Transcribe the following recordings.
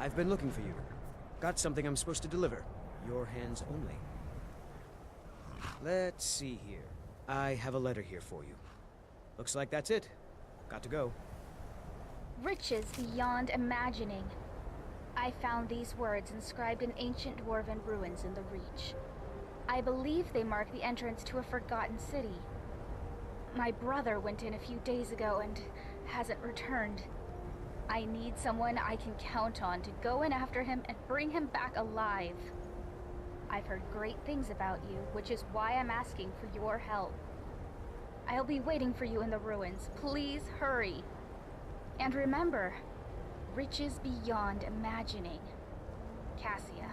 I've been looking for you. Got something I'm supposed to deliver. Your hands only. Let's see here. I have a letter here for you. Looks like that's it. Got to go. Riches beyond imagining. I found these words inscribed in ancient dwarven ruins in the Reach. I believe they mark the entrance to a forgotten city. My brother went in a few days ago and hasn't returned. I need someone I can count on to go in after him and bring him back alive. I've heard great things about you, which is why I'm asking for your help. I'll be waiting for you in the ruins. Please hurry. And remember, riches beyond imagining. Cassia.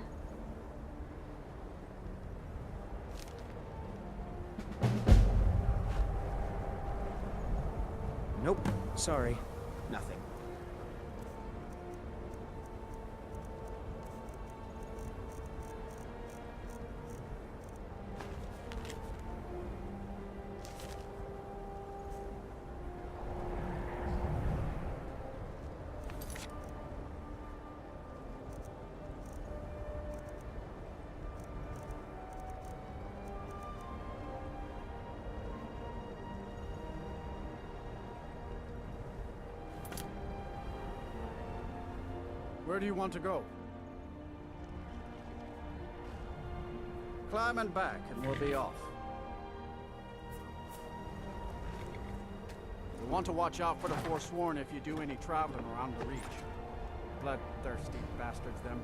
Nope. Sorry. Nothing. Where do you want to go? Climb and back, and we'll be off. You want to watch out for the Forsworn if you do any traveling around the Reach. Bloodthirsty bastards, them.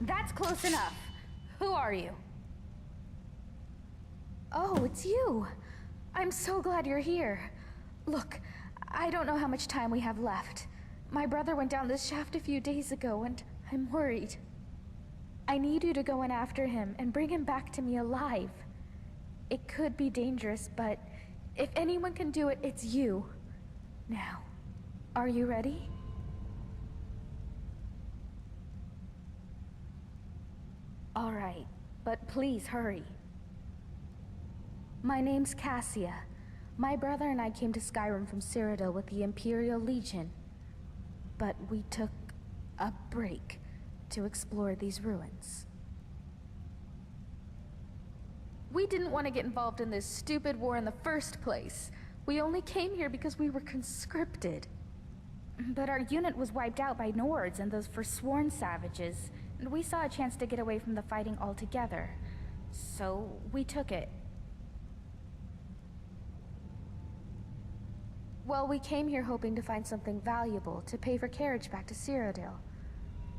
That's close enough. Who are you? Oh, it's you. I'm so glad you're here. Look, I don't know how much time we have left. My brother went down this shaft a few days ago, and I'm worried. I need you to go in after him and bring him back to me alive. It could be dangerous, but if anyone can do it, it's you. Now, are you ready? All right, but please hurry. My name's Cassia. My brother and I came to Skyrim from Cyrodiil with the Imperial Legion. But we took a break to explore these ruins. We didn't want to get involved in this stupid war in the first place. We only came here because we were conscripted. But our unit was wiped out by Nords and those forsworn savages, and we saw a chance to get away from the fighting altogether. So we took it. Well, we came here hoping to find something valuable to pay for carriage back to Cyrodiil.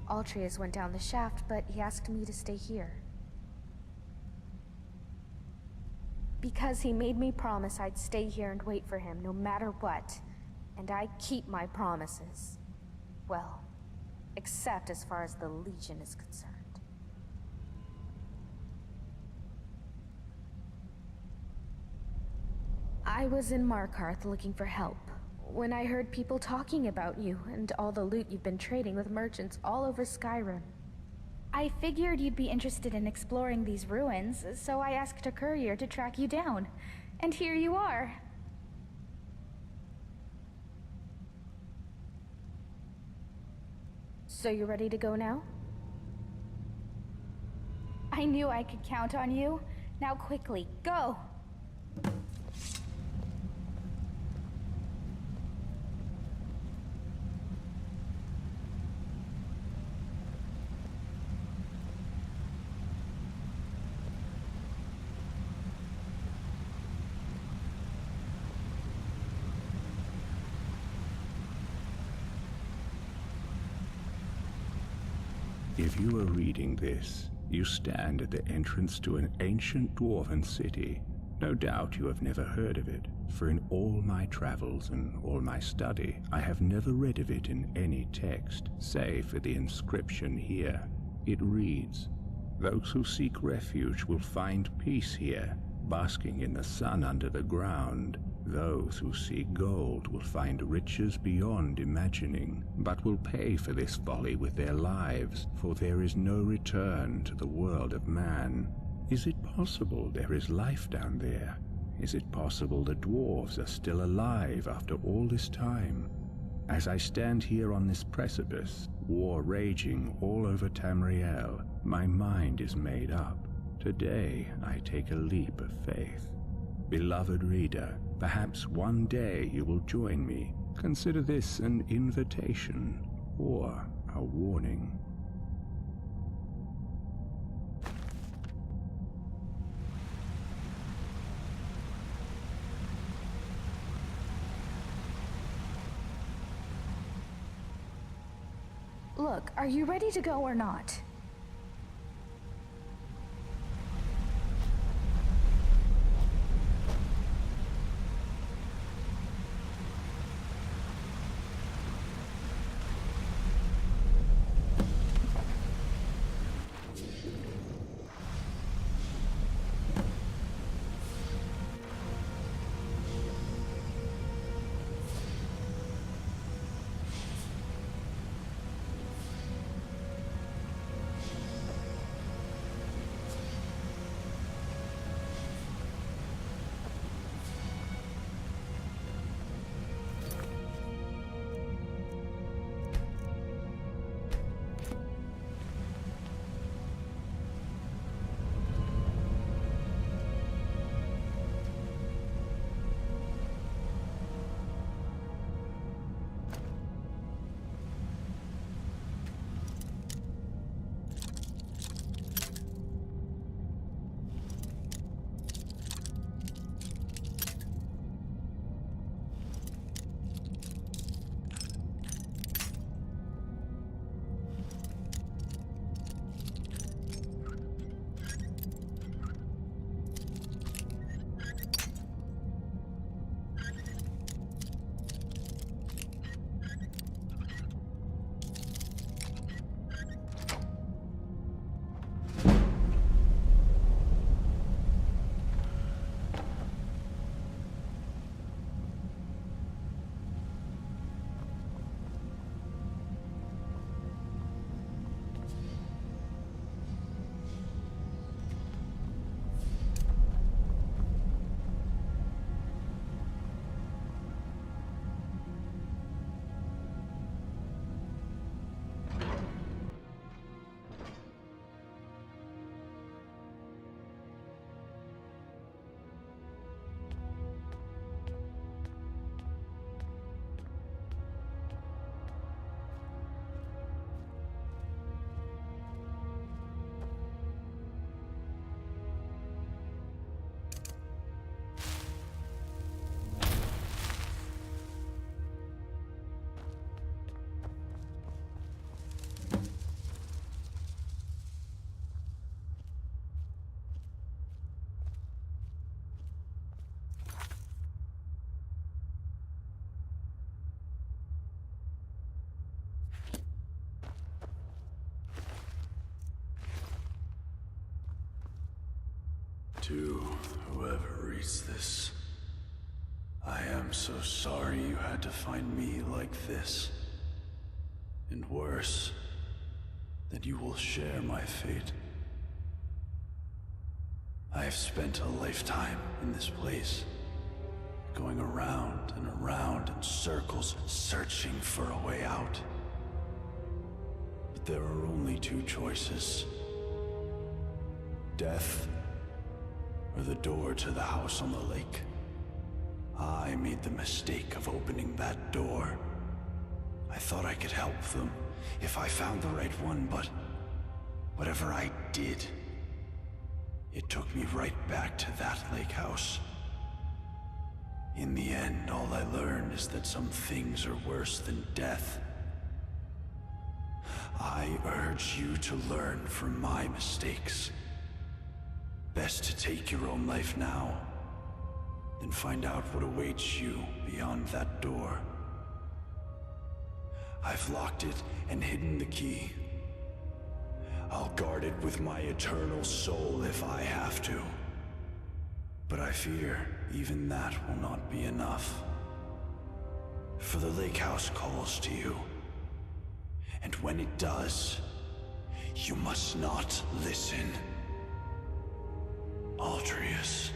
Altreus went down the shaft, but he asked me to stay here. Because he made me promise I'd stay here and wait for him no matter what. And I keep my promises. Well, except as far as the Legion is concerned. I was in Markarth looking for help when I heard people talking about you and all the loot you've been trading with merchants all over Skyrim. I figured you'd be interested in exploring these ruins, so I asked a courier to track you down. And here you are. So you ready to go now? I knew I could count on you. Now quickly, go! If you are reading this, you stand at the entrance to an ancient dwarven city. No doubt you have never heard of it, for in all my travels and all my study, I have never read of it in any text, save for the inscription here. It reads, "Those who seek refuge will find peace here, basking in the sun under the ground. Those who seek gold will find riches beyond imagining, but will pay for this folly with their lives, for there is no return to the world of man." Is it possible there is life down there? Is it possible the dwarves are still alive after all this time? As I stand here on this precipice, war raging all over Tamriel, my mind is made up. Today I take a leap of faith. Beloved reader, perhaps one day you will join me. Consider this an invitation or a warning. Look, are you ready to go or not? To whoever reads this, I am so sorry you had to find me like this. And worse, that you will share my fate. I have spent a lifetime in this place, going around and around in circles, searching for a way out. But there are only two choices: death, or the door to the house on the lake. I made the mistake of opening that door. I thought I could help them if I found the right one, but whatever I did, it took me right back to that lake house. In the end, all I learned is that some things are worse than death. I urge you to learn from my mistakes. Best to take your own life now, than find out what awaits you beyond that door. I've locked it and hidden the key. I'll guard it with my eternal soul if I have to. But I fear even that will not be enough. For the lake house calls to you. And when it does, you must not listen. Aldrius.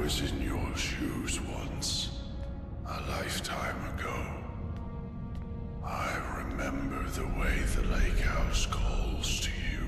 was in your shoes once, a lifetime ago. I remember the way the lake house calls to you.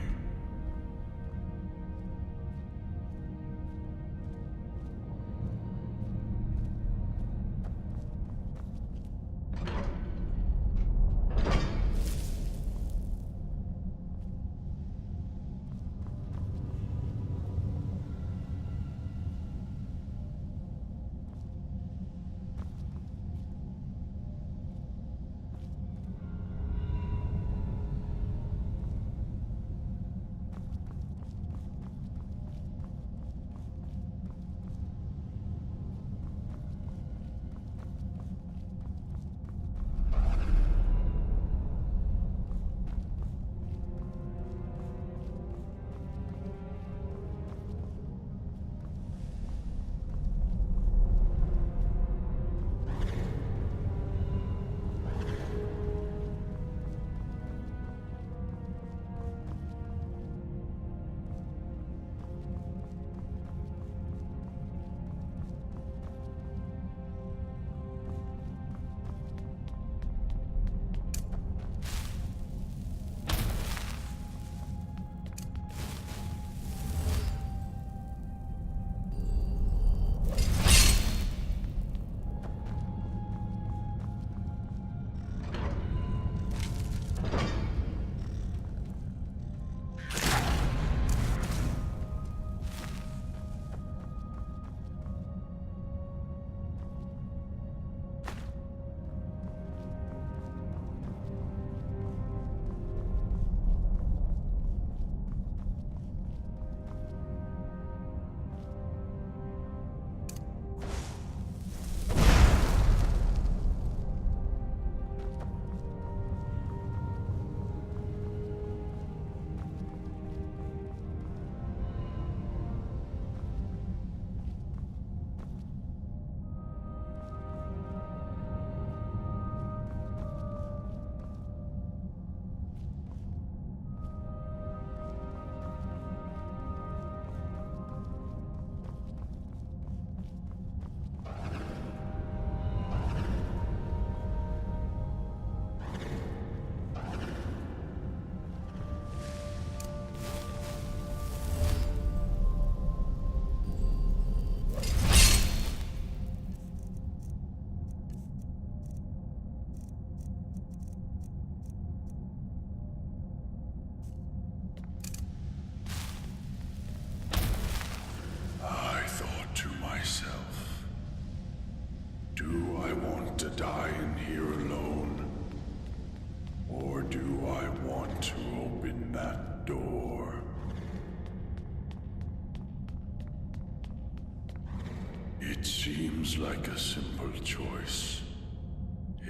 It seems like a simple choice.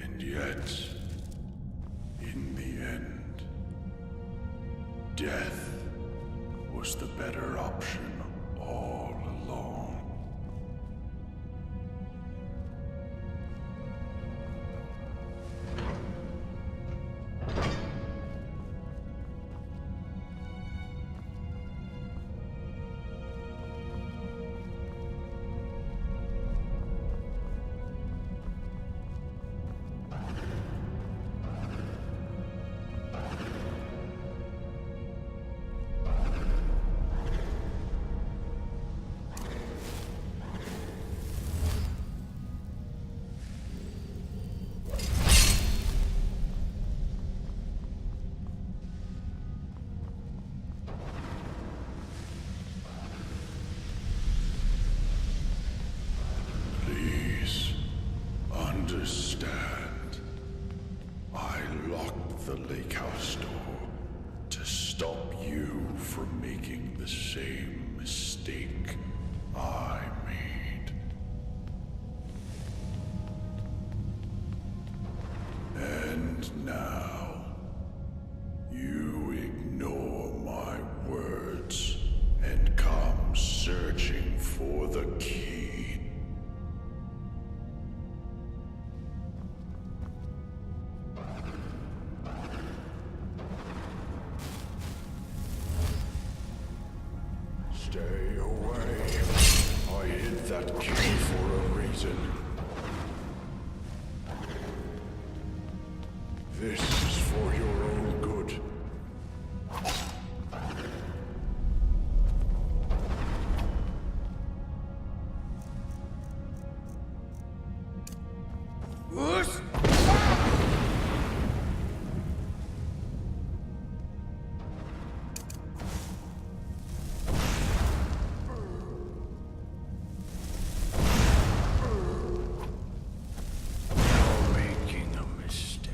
And yet, in the end, death was the better option all along. Understand. I locked the lake house door to stop you from making the same mistake I made. And now, you ignore my words and come searching for the key. Stay away. I hid that key for a reason. This is for your own good. You're making a mistake.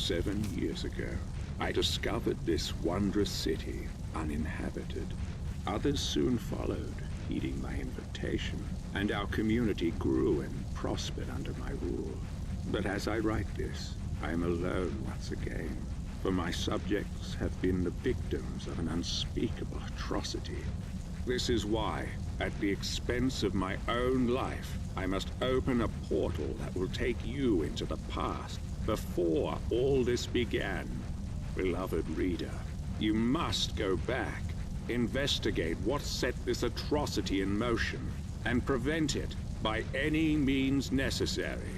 7 years ago, I discovered this wondrous city uninhabited. Others soon followed, heeding my invitation, and our community grew and prospered under my rule. But as I write this, I am alone once again, for my subjects have been the victims of an unspeakable atrocity. This is why, at the expense of my own life, I must open a portal that will take you into the past, before all this began. Beloved reader, you must go back, investigate what set this atrocity in motion, and prevent it by any means necessary.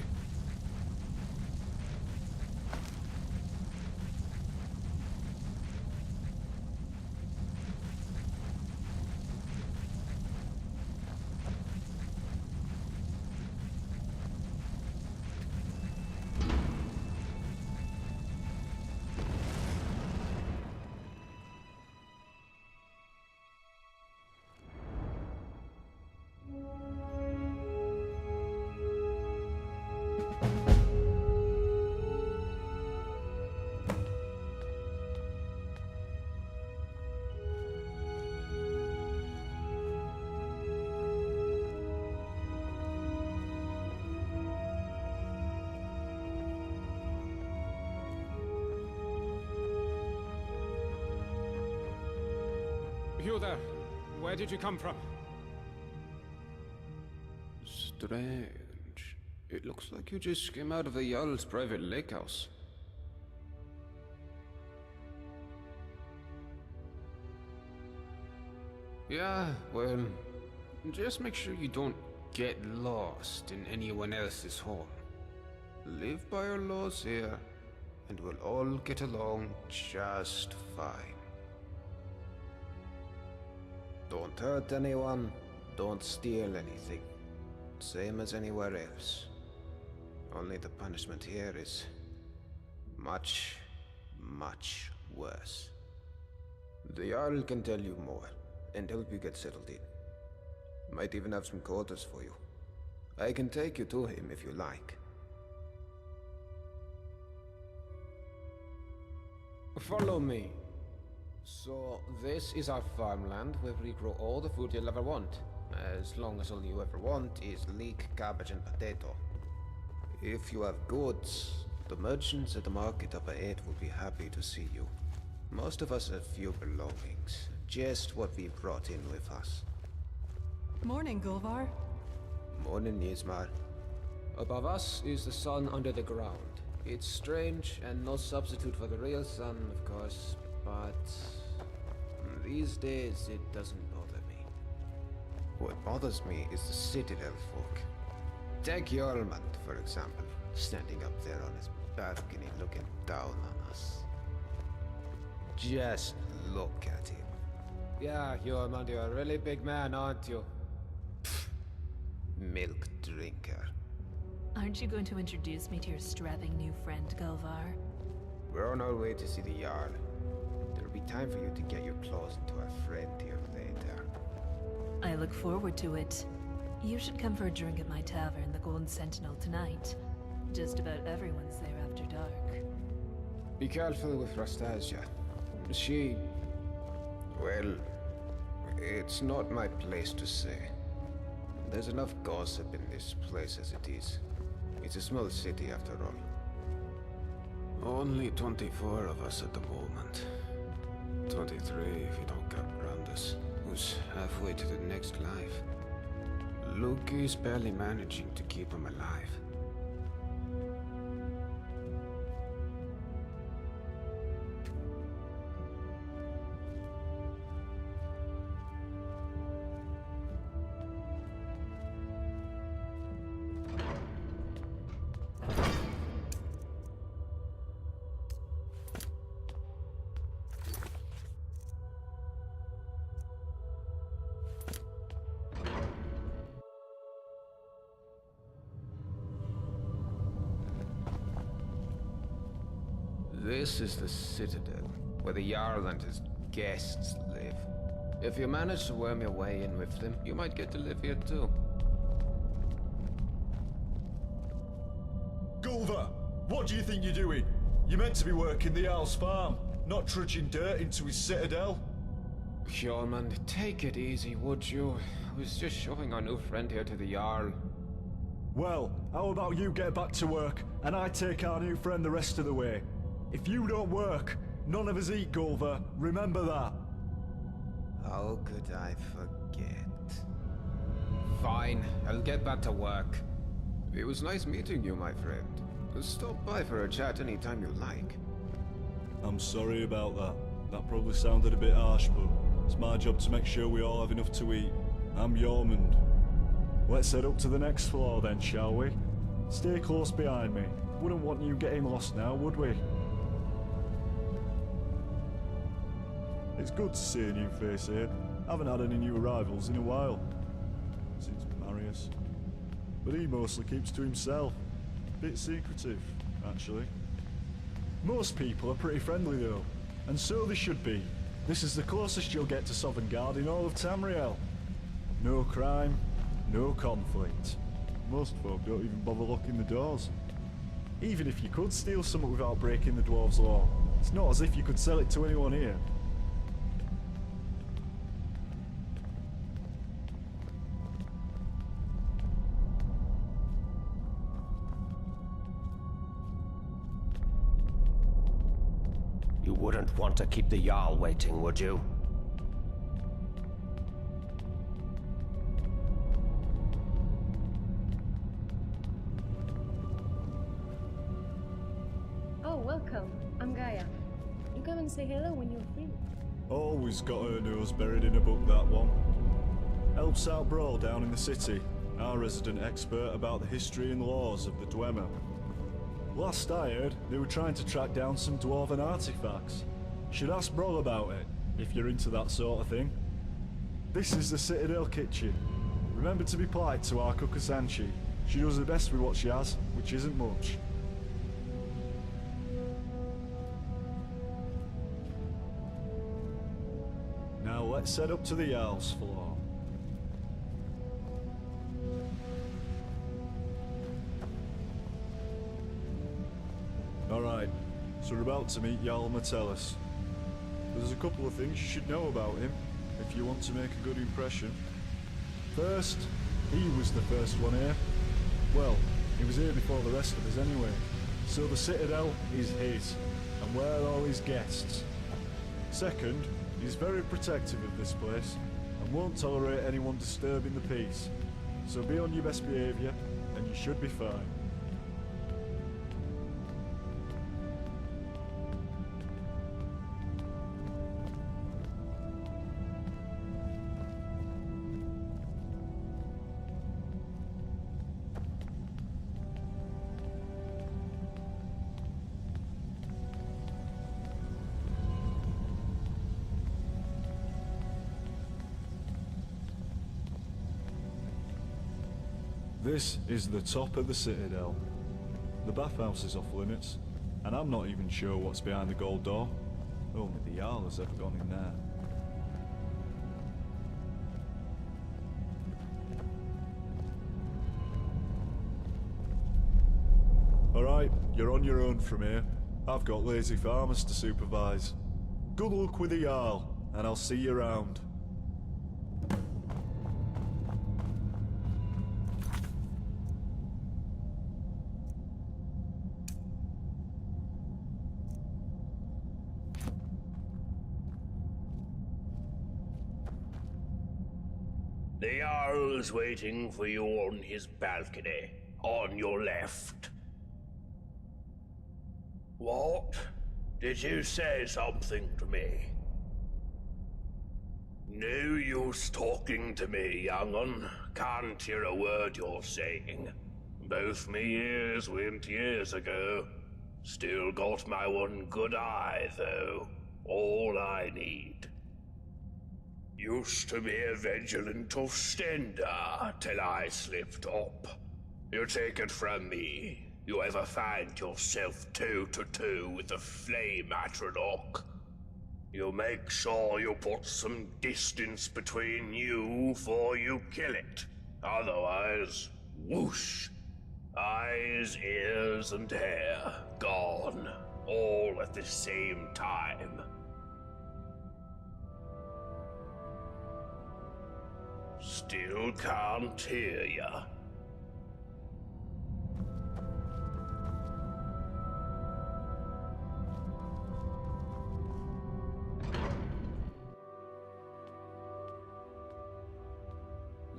You there? Where did you come from? Strange. It looks like you just came out of the Jarl's private lake house. Yeah, well, just make sure you don't get lost in anyone else's home. Live by our laws here, and we'll all get along just fine. Don't hurt anyone, don't steal anything. Same as anywhere else. Only the punishment here is much, much worse. The Jarl can tell you more, and help you get settled in. Might even have some quarters for you. I can take you to him if you like. Follow me. So, this is our farmland where we grow all the food you'll ever want. As long as all you ever want is leek, cabbage, and potato. If you have goods, the merchants at the market up ahead will be happy to see you. Most of us have few belongings, just what we brought in with us. Morning, Gulvar. Morning, Yzmar. Above us is the sun under the ground. It's strange and no substitute for the real sun, of course, but these days it doesn't bother me. What bothers me is the citadel folk. Take Jormund, for example, standing up there on his balcony looking down on us. Just look at him. Yeah, Jormund, you're a really big man, aren't you? Pfft, milk drinker. Aren't you going to introduce me to your strapping new friend, Gulvar? We're on our way to see the Jarl. There'll be time for you to get your claws into our friend here later. I look forward to it. You should come for a drink at my tavern, the Golden Sentinel, tonight. Just about everyone's there after dark. Be careful with Rastasia. She... well... it's not my place to say. There's enough gossip in this place as it is. It's a small city after all. Only 24 of us at the moment. 23 if you don't count Brandis, who's halfway to the next life. Luke is barely managing to keep him alive. This is the Citadel, where the Jarl and his guests live. If you manage to worm your way in with them, you might get to live here too. Gulvar, what do you think you're doing? You're meant to be working the Owl's farm, not trudging dirt into his citadel. Yeoman, take it easy, would you? I was just showing our new friend here to the Jarl. Well, how about you get back to work, and I take our new friend the rest of the way? If you don't work, none of us eat, Gulver. Remember that. How could I forget? Fine, I'll get back to work. It was nice meeting you, my friend. Stop by for a chat anytime you like. I'm sorry about that. That probably sounded a bit harsh, but it's my job to make sure we all have enough to eat. I'm Yormund. Let's head up to the next floor then, shall we? Stay close behind me. Wouldn't want you getting lost now, would we? It's good to see a new face here. Haven't had any new arrivals in a while. Since Marius. But he mostly keeps to himself. Bit secretive, actually. Most people are pretty friendly though, and so they should be. This is the closest you'll get to Sovngarde in all of Tamriel. No crime, no conflict. Most folk don't even bother locking the doors. Even if you could steal something without breaking the dwarves' law, it's not as if you could sell it to anyone here. You wouldn't want to keep the Jarl waiting, would you? Oh, welcome. I'm Gaia. You come and say hello when you're free. Always got her nose buried in a book, that one. Helps out Brawl down in the city, our resident expert about the history and laws of the Dwemer. Last I heard, they were trying to track down some dwarven artifacts. Should ask Brawl about it, if you're into that sort of thing. This is the Citadel kitchen. Remember to be polite to our cook Asanchi. She does her best with what she has, which isn't much. Now let's head up to the Jarl's floor. Alright, so we're about to meet Jarl Metellus. There's a couple of things you should know about him, if you want to make a good impression. First, he was the first one here. Well, he was here before the rest of us anyway. So the Citadel is his, and we're all his guests. Second, he's very protective of this place, and won't tolerate anyone disturbing the peace. So be on your best behaviour, and you should be fine. This is the top of the Citadel. The bathhouse is off limits, and I'm not even sure what's behind the gold door. Only the Jarl has ever gone in there. Alright, you're on your own from here. I've got lazy farmers to supervise. Good luck with the Jarl, and I'll see you around. The Jarl's waiting for you on his balcony, on your left. What? Did you say something to me? No use talking to me, young'un. Can't hear a word you're saying. Both me ears went years ago. Still got my one good eye, though. All I need. Used to be a vigilant of Stender till I slipped up. You take it from me. You ever find yourself toe-to-toe with the flame Atronach, you make sure you put some distance between you before you kill it. Otherwise, whoosh. Eyes, ears, and hair gone. All at the same time. Still can't hear ya.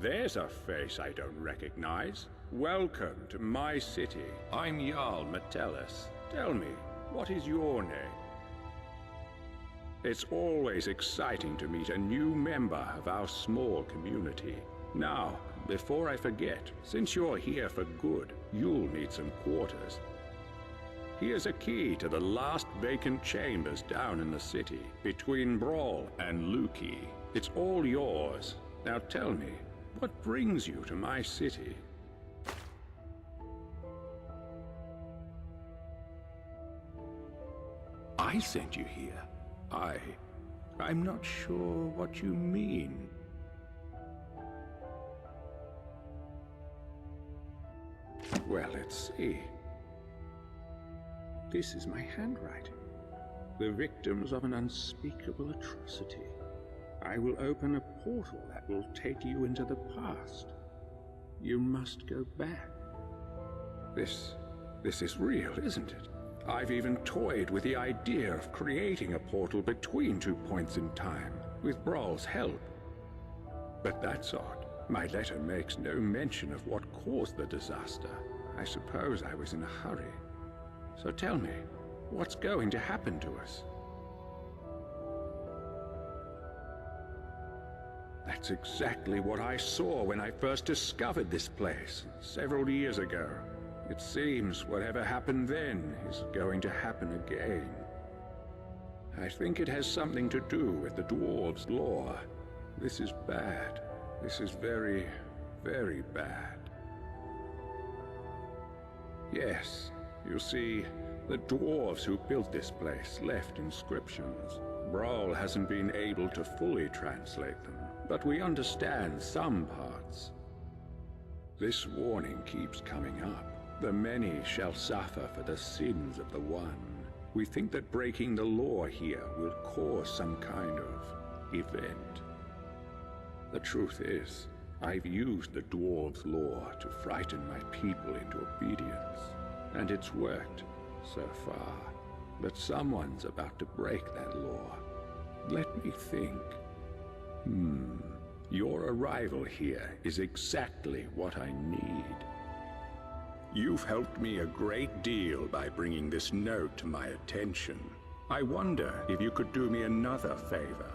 There's a face I don't recognize. Welcome to my city. I'm Jarl Metellus. Tell me, what is your name? It's always exciting to meet a new member of our small community. Now, before I forget, since you're here for good, you'll need some quarters. Here's a key to the last vacant chambers down in the city, between Brawl and Luki. It's all yours. Now tell me, what brings you to my city? I sent you here. I'm not sure what you mean. Well, let's see. This is my handwriting. The victims of an unspeakable atrocity. I will open a portal that will take you into the past. You must go back. This is real, isn't it? I've even toyed with the idea of creating a portal between 2 points in time, with Brawl's help. But that's odd. My letter makes no mention of what caused the disaster. I suppose I was in a hurry. So tell me, what's going to happen to us? That's exactly what I saw when I first discovered this place, several years ago. It seems whatever happened then is going to happen again. I think it has something to do with the dwarves' lore. This is bad. This is very, very bad. Yes, you see, the dwarves who built this place left inscriptions. Brawl hasn't been able to fully translate them, but we understand some parts. This warning keeps coming up. The many shall suffer for the sins of the one. We think that breaking the law here will cause some kind of event. The truth is, I've used the dwarves' law to frighten my people into obedience, and it's worked so far. But someone's about to break that law. Let me think. Your arrival here is exactly what I need. You've helped me a great deal by bringing this note to my attention. I wonder if you could do me another favor.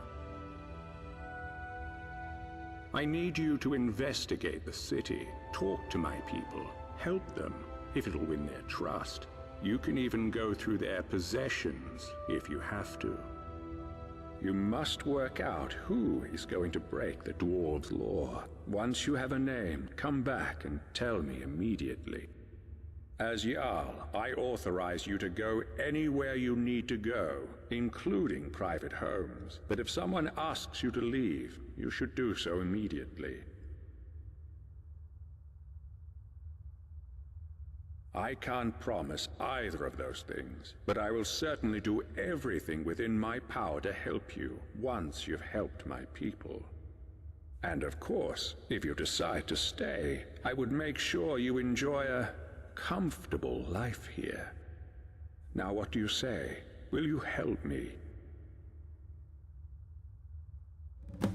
I need you to investigate the city, talk to my people, help them if it'll win their trust. You can even go through their possessions if you have to. You must work out who is going to break the dwarves' law. Once you have a name, come back and tell me immediately. As Jarl, I authorize you to go anywhere you need to go, including private homes. But if someone asks you to leave, you should do so immediately. I can't promise either of those things, but I will certainly do everything within my power to help you once you've helped my people. And of course, if you decide to stay, I would make sure you enjoy a comfortable life here. Now what do you say? Will you help me?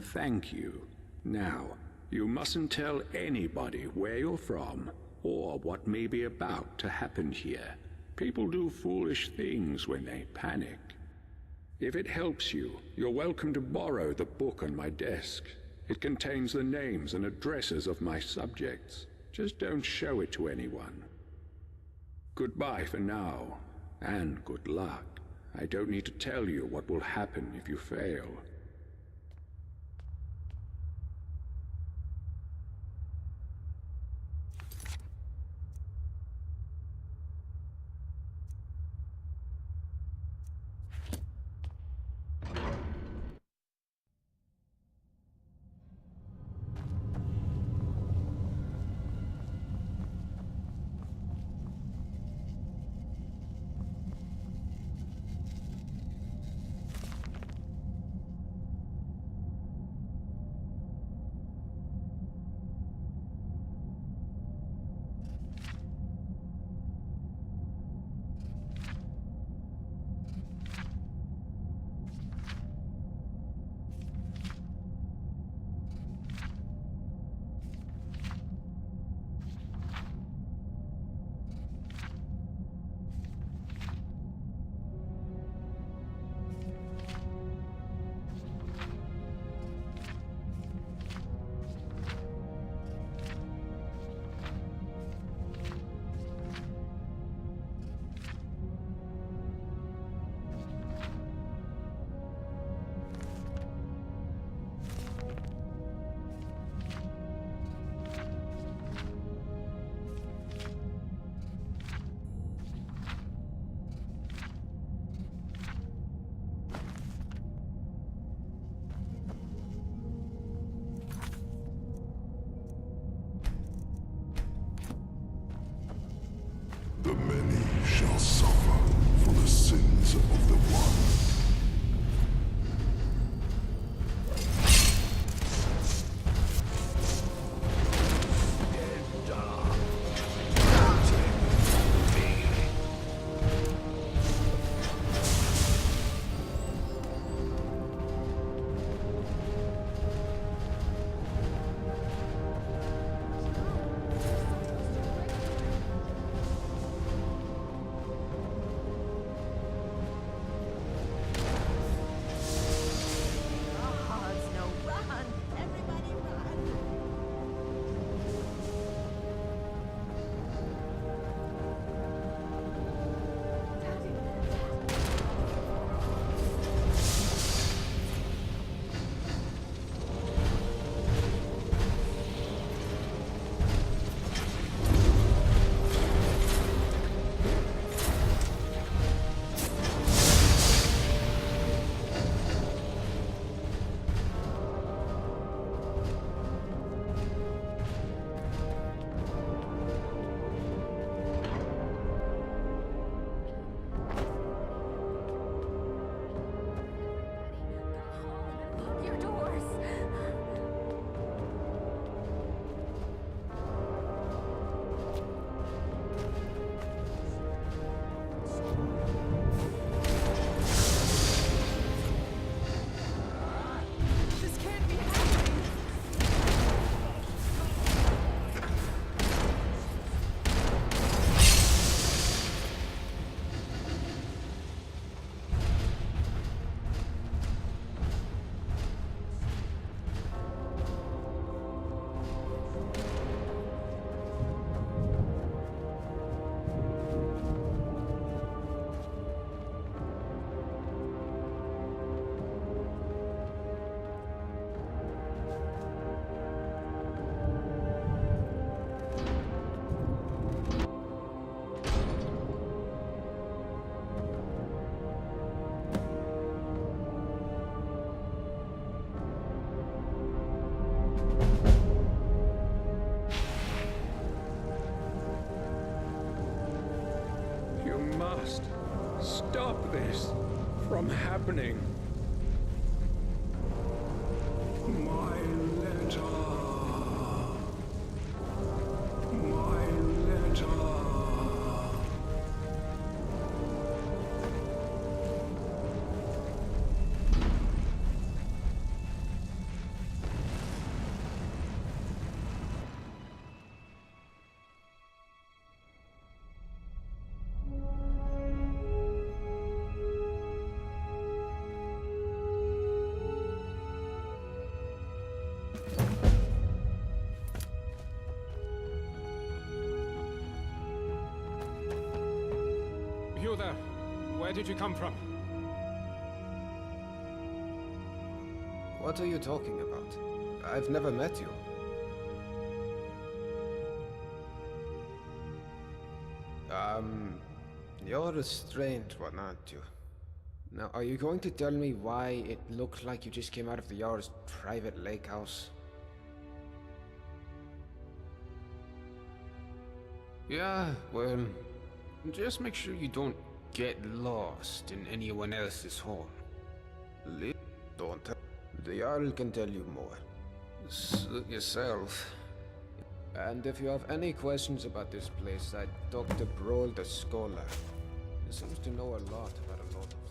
Thank you. Now, you mustn't tell anybody where you're from or what may be about to happen here. People do foolish things when they panic. If it helps you, you're welcome to borrow the book on my desk. It contains the names and addresses of my subjects. Just don't show it to anyone. Goodbye for now, and good luck. I don't need to tell you what will happen if you fail. hands of the One. must stop this from happening. My letter. My letter. You there? Where did you come from? What are you talking about? I've never met you. You're a strange one, aren't you? Now, are you going to tell me why it looked like you just came out of the Jarl's private lake house? Yeah, well, just make sure you don't get lost in anyone else's hole. Don't. The Jarl can tell you more. Suit yourself. And if you have any questions about this place, I'd talk to Brol the Scholar. He seems to know a lot about a lot of